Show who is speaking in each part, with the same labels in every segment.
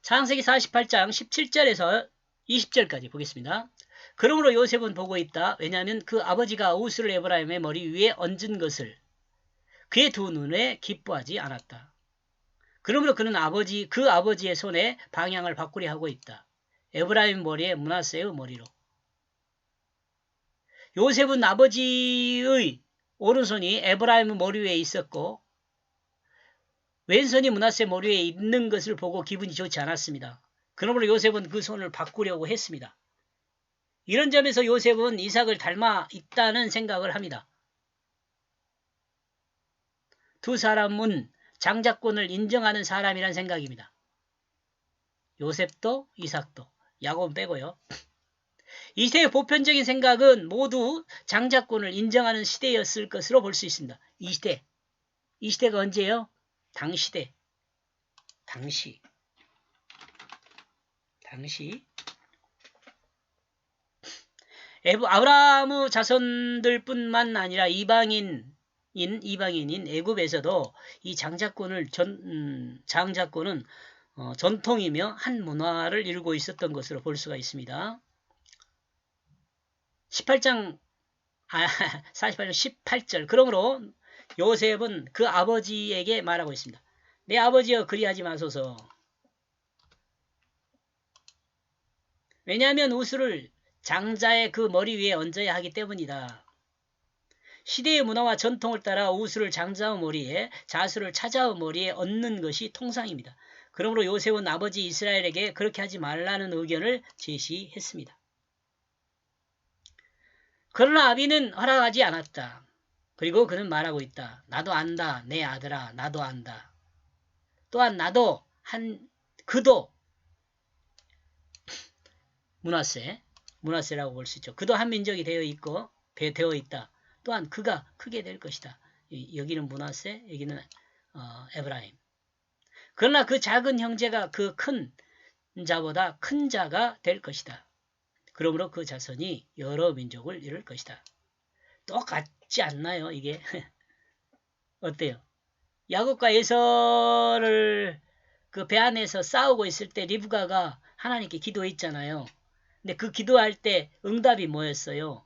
Speaker 1: 창세기 48장 17절에서 20절까지 보겠습니다. 그러므로 요셉은 보고 있다. 왜냐하면 그 아버지가 우스를 에브라임의 머리 위에 얹은 것을 그의 두 눈에 기뻐하지 않았다. 그러므로 그는 그 아버지의 손에 방향을 바꾸려 하고 있다. 에브라임 머리에 므낫세의 머리로. 요셉은 아버지의 오른손이 에브라임 머리 위에 있었고 왼손이 므낫세 머리 위에 있는 것을 보고 기분이 좋지 않았습니다. 그러므로 요셉은 그 손을 바꾸려고 했습니다. 이런 점에서 요셉은 이삭을 닮아 있다는 생각을 합니다. 두 사람은 장자권을 인정하는 사람이란 생각입니다. 요셉도 이삭도. 야곱은 빼고요. 이 시대의 보편적인 생각은 모두 장자권을 인정하는 시대였을 것으로 볼 수 있습니다. 이 시대. 이 시대가 언제예요? 당시대. 당시. 아브라함의 자손들뿐만 아니라 이방인인 애굽에서도 이 장자권은 전통이며 한 문화를 이루고 있었던 것으로 볼 수가 있습니다. 48장 18절. 그러므로 요셉은 그 아버지에게 말하고 있습니다. 내 아버지여 그리하지 마소서. 왜냐하면 우스를 장자의 그 머리 위에 얹어야 하기 때문이다. 시대의 문화와 전통을 따라 우스를 장자의 머리에, 자수를 차자의 머리에 얹는 것이 통상입니다. 그러므로 요셉은 아버지 이스라엘에게 그렇게 하지 말라는 의견을 제시했습니다. 그러나 아비는 허락하지 않았다. 그리고 그는 말하고 있다. 나도 안다. 내 아들아, 나도 안다. 또한 그도 므낫세라고 볼 수 있죠. 그도 한 민족이 되어 있다. 또한 그가 크게 될 것이다. 여기는 므낫세, 여기는 에브라임. 그러나 그 작은 형제가 그 큰 자보다 큰 자가 될 것이다. 그러므로 그 자손이 여러 민족을 이룰 것이다. 똑같지 않나요, 이게? 어때요? 야곱과 에서를 그 배 안에서 싸우고 있을 때 리브가가 하나님께 기도했잖아요. 근데 그 기도할 때 응답이 뭐였어요?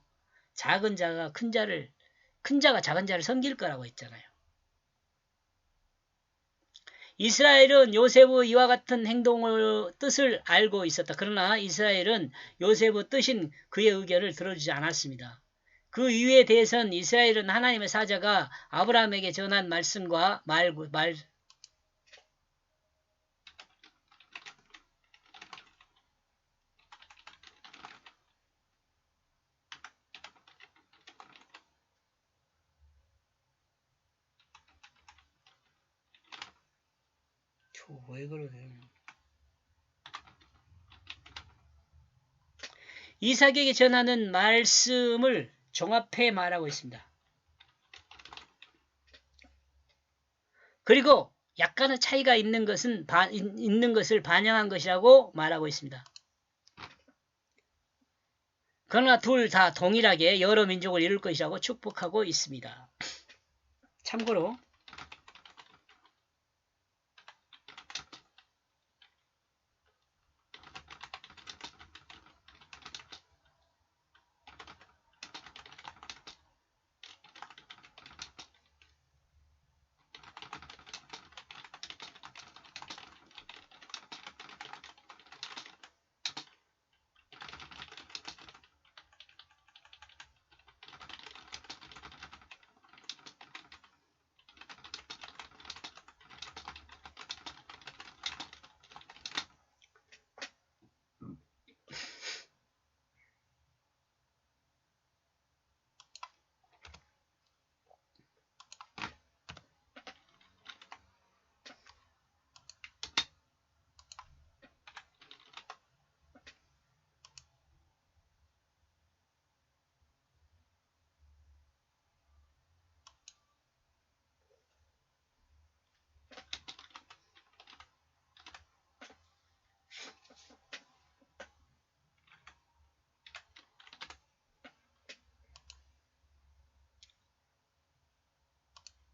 Speaker 1: 큰 자가 작은 자를 섬길 거라고 했잖아요. 이스라엘은 요셉의 이와 같은 뜻을 알고 있었다. 그러나 이스라엘은 요셉의 뜻인 그의 의견을 들어주지 않았습니다. 그 이유에 대해서는 이스라엘은 하나님의 사자가 아브라함에게 전한 말씀과 왜 그러세요? 이삭에게 전하는 말씀을 종합해 말하고 있습니다. 그리고 약간의 차이가 있는 것을 반영한 것이라고 말하고 있습니다. 그러나 둘 다 동일하게 여러 민족을 이룰 것이라고 축복하고 있습니다. 참고로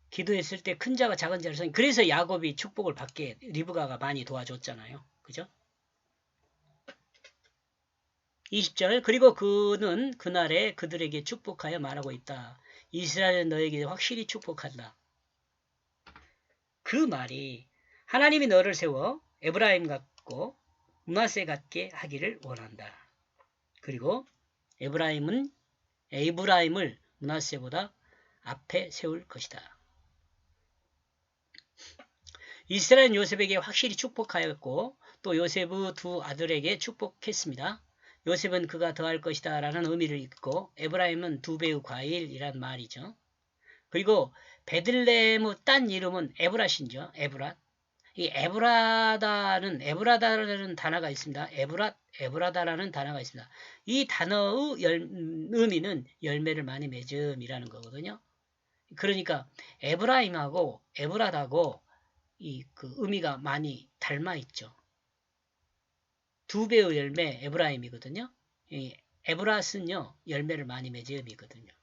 Speaker 1: 기도했을 때 큰 자가 작은 자를 그래서 야곱이 축복을 받게 리브가가 많이 도와줬잖아요. 그죠? 20절 그리고 그는 그날에 그들에게 축복하여 말하고 있다. 이스라엘은 너에게 확실히 축복한다. 그 말이 하나님이 너를 세워 에브라임 같고 므낫세 같게 하기를 원한다. 그리고 에브라임을 므낫세보다 앞에 세울 것이다. 이스라엘은 요셉에게 확실히 축복하였고 또 요셉의 두 아들에게 축복했습니다. 요셉은 그가 더할 것이다 라는 의미를 읽고 에브라임은 두 배의 과일이란 말이죠. 그리고 베들레헴의 딴 이름은 에브랏이죠. 에브랏. 이 에브라다라는 단어가 있습니다. 에브라다라는 단어가 있습니다. 이 단어의 의미는 열매를 많이 맺음이라는 거거든요. 그러니까 에브라임하고 에브라다고 그 의미가 많이 닮아 있죠. 두 배의 열매 에브라임이거든요. 이 에브랏은요 열매를 많이 맺음이거든요.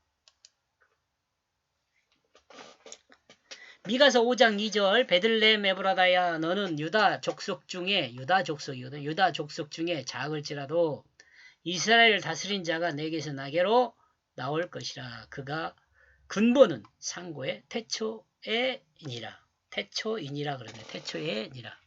Speaker 1: 미가서 5장 2절 베들레헴 에브라다야 너는 유다 족속 중에 작을지라도 이스라엘을 다스린 자가 내게서 나게로 나올 것이라. 그가 근본은 상고의 태초에니라. 태초이니라 그러네. 태초에니라.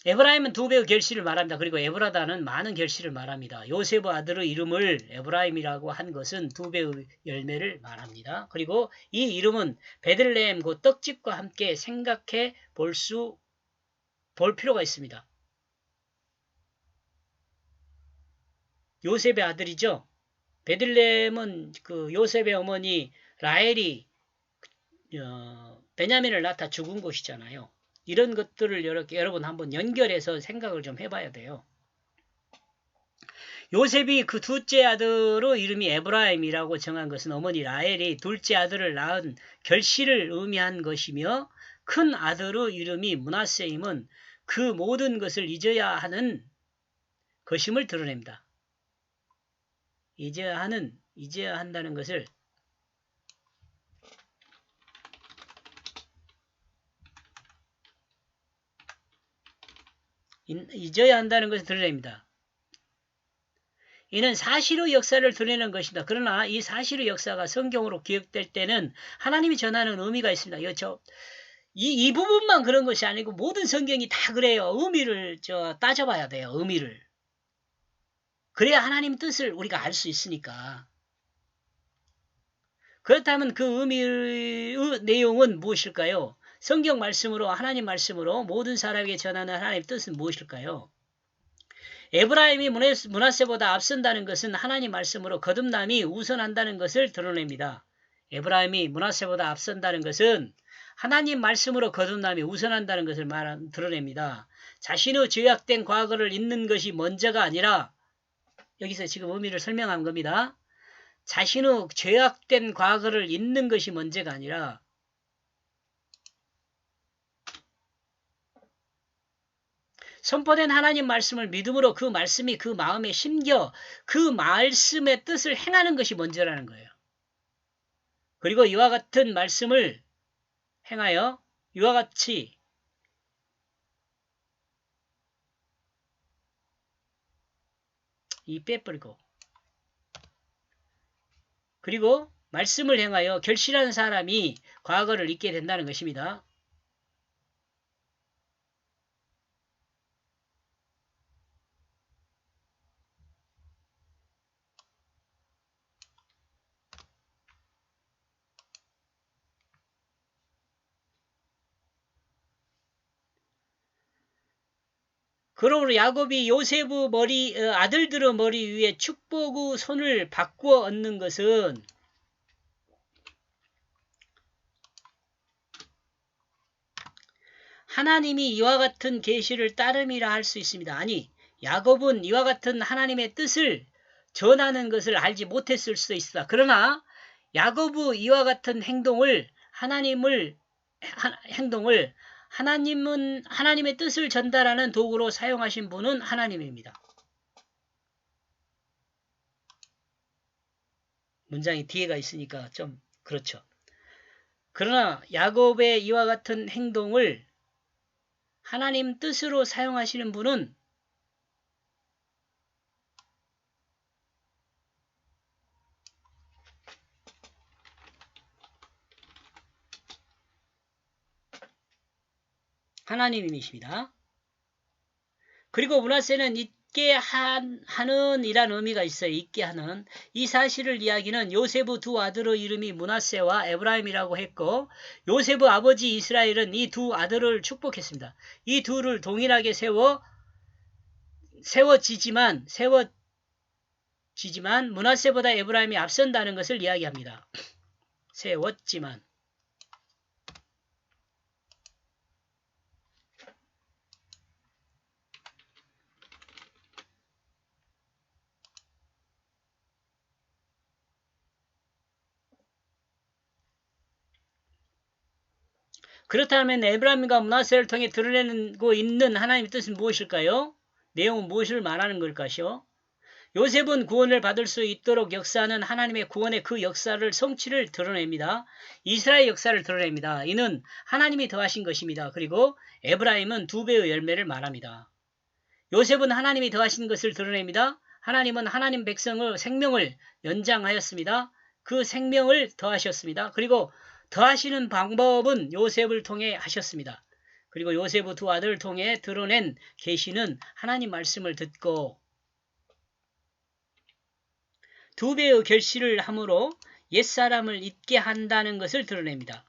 Speaker 1: 에브라임은 두 배의 결실을 말합니다. 그리고 에브라다는 많은 결실을 말합니다. 요셉의 아들의 이름을 에브라임이라고 한 것은 두 배의 열매를 말합니다. 그리고 이 이름은 베들레헴 그 떡집과 함께 생각해 볼 필요가 있습니다. 요셉의 아들이죠. 베들레헴은 그 요셉의 어머니 라헬이 베냐민을 낳다 죽은 곳이잖아요. 이런 것들을 여러분 한번 연결해서 생각을 좀 해봐야 돼요. 요셉이 그 둘째 아들의 이름이 에브라임이라고 정한 것은 어머니 라헬이 둘째 아들을 낳은 결실을 의미한 것이며 큰 아들의 이름이 므낫세임은 그 모든 것을 잊어야 하는 것임을 드러냅니다. 잊어야 한다는 것을 잊어야 한다는 것을 드러냅니다. 이는 사실의 역사를 드러내는 것이다. 그러나 이 사실의 역사가 성경으로 기억될 때는 하나님이 전하는 의미가 있습니다. 이 부분만 그런 것이 아니고 모든 성경이 다 그래요. 의미를 따져봐야 돼요. 의미를. 그래야 하나님 뜻을 우리가 알 수 있으니까. 그렇다면 그 의미의 내용은 무엇일까요? 성경 말씀으로 하나님 말씀으로 모든 사람에게 전하는 하나님의 뜻은 무엇일까요? 에브라임이 므낫세보다 앞선다는 것은 하나님 말씀으로 거듭남이 우선한다는 것을 드러냅니다. 에브라임이 므낫세보다 앞선다는 것은 하나님 말씀으로 거듭남이 우선한다는 것을 드러냅니다. 자신의 죄악된 과거를 잊는 것이 먼저가 아니라 여기서 지금 의미를 설명한 겁니다. 자신의 죄악된 과거를 잊는 것이 먼저가 아니라 선포된 하나님 말씀을 믿음으로 그 말씀이 그 마음에 심겨 그 말씀의 뜻을 행하는 것이 먼저라는 거예요. 그리고 이와 같은 말씀을 행하여 이와 같이 빼버리고 그리고 말씀을 행하여 결실하는 사람이 과거를 잊게 된다는 것입니다. 그러므로 야곱이 요셉의 아들들의 머리 위에 축복의 손을 바꾸어 얹는 것은 하나님이 이와 같은 계시를 따름이라 할 수 있습니다. 아니, 야곱은 이와 같은 하나님의 뜻을 전하는 것을 알지 못했을 수도 있다. 그러나 야곱의 이와 같은 행동을 하나님은 하나님의 뜻을 전달하는 도구로 사용하신 분은 하나님입니다. 문장이 뒤에가 있으니까 좀 그렇죠. 그러나 야곱의 이와 같은 행동을 하나님 뜻으로 사용하시는 분은 하나님이십니다. 그리고 므낫세는 있게 하는 이란 의미가 있어요. 있게 하는. 이 사실을 이야기는 요셉의 두 아들의 이름이 므낫세와 에브라임이라고 했고 요셉의 아버지 이스라엘은 이 두 아들을 축복했습니다. 이 둘을 동일하게 세워지지만 므낫세보다 에브라임이 앞선다는 것을 이야기합니다. 세웠지만. 그렇다면 에브라임과 므낫세를 통해 드러내고 있는 하나님의 뜻은 무엇일까요? 내용은 무엇을 말하는 걸까요? 요셉은 구원을 받을 수 있도록 역사하는 하나님의 구원의 그 역사를 성취를 드러냅니다. 이스라엘 역사를 드러냅니다. 이는 하나님이 더하신 것입니다. 그리고 에브라임은 2배의 열매를 말합니다. 요셉은 하나님이 더하신 것을 드러냅니다. 하나님은 하나님 백성의 생명을 연장하였습니다. 그 생명을 더하셨습니다. 그리고 더하시는 방법은 요셉을 통해 하셨습니다. 그리고 요셉의 두 아들을 통해 드러낸 계시는 하나님 말씀을 듣고 2배의 결실을 함으로 옛사람을 잊게 한다는 것을 드러냅니다.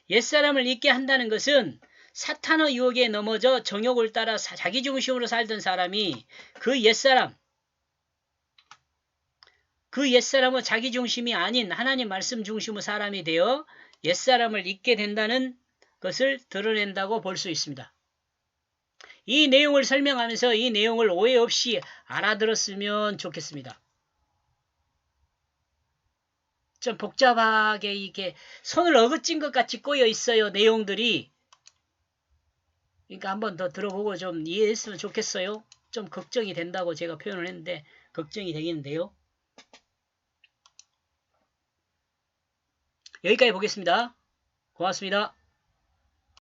Speaker 1: 옛사람을 잊게 한다는 것은 사탄의 유혹에 넘어져 정욕을 따라 자기 중심으로 살던 사람이 그 옛사람은 자기 중심이 아닌 하나님 말씀 중심의 사람이 되어 옛사람을 잊게 된다는 것을 드러낸다고 볼 수 있습니다. 이 내용을 설명하면서 이 내용을 오해 없이 알아들었으면 좋겠습니다. 좀 복잡하게 이렇게 손을 어긋진 것 같이 꼬여 있어요. 내용들이. 그러니까 한번 더 들어보고 좀 이해했으면 좋겠어요. 좀 걱정이 된다고 제가 표현을 했는데 걱정이 되겠는데요. 여기까지 보겠습니다. 고맙습니다.